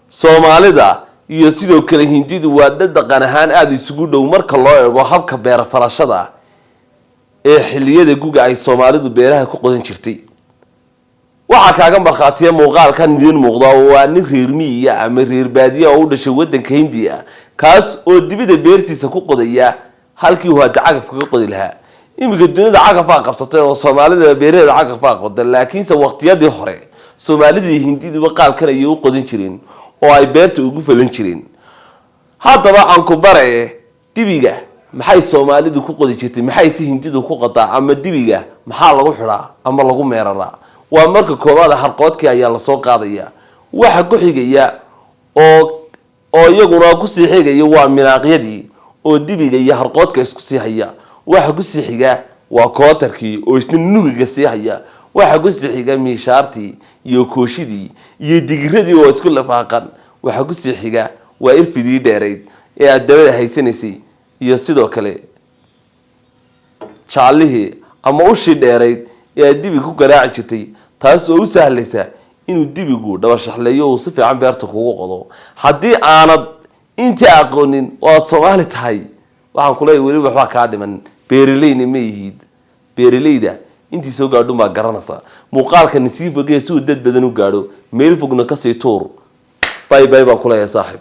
Somaalida iyo sidoo kale Hindidu waa dad dhaqan ahaan aad isugu dhow marka loo eego habka beer falashada ee xilliyada guga ay Soomaalidu beeraha ku qodan jirtay. waxa kaaga marxaatiya muuqaalkan idin muuqda waa nin reer miyiga ama reer baadiya oo u dhashay wadanka Hindiya kaas oo dibida beertiisa ku qodaya halkii uu hadda cagaf kaga qodi lahaa. imiga dunida cagaf qabsatay oo Soomaalida beeraheeda cagaf qoday laakiin waqtiyadii hore Soomaalida iyo Hindidu qaabkan ay u qodin jireen oo ay beerta ugu falan jireen. haddaba aan ku baray dibiga maxay Soomaalidu ku qodi jirtay maxay si Hindidu ku qodaa ama dibiga maxaa lagu xiraa ama lagu meeraraa. waa marka koobaad harqoodkii ayaa la soo qaadaya waxa ku xigaya oo iyaguna ku sii xigaya waa miraaqyadii oo dibiga iyo harqoodka isku sii haya. waxa ku sii xiga waa kootarkii oo isna nuugiga sii haya. waxa ku sii xiga miishaartii iyo kooshidii iyo digiradii oo isku lafaaqan. waxa ku sii xiga waa irfidii dheereed ee adabada haysanaysay iyo sidoo kale jaalihii ama ushii dheereed ee dibiga ku garaaci jirtay taas oo u sahlaysa inuu dibigu dhawarshaxleeyo oo si fiican beerta kugu qodo. haddii aanad inta aqoonin oo Soomaali tahay waxaan ku leeyahay wali waxba ka dhiman beeraleyna ma yihid beeraleyda intii soo gaadho ma garanaysa muuqaalka nasiib fogay soo dad badan u gaadho meel fogna ka sii tuur bye bye baan ku leeyahay saaxiib.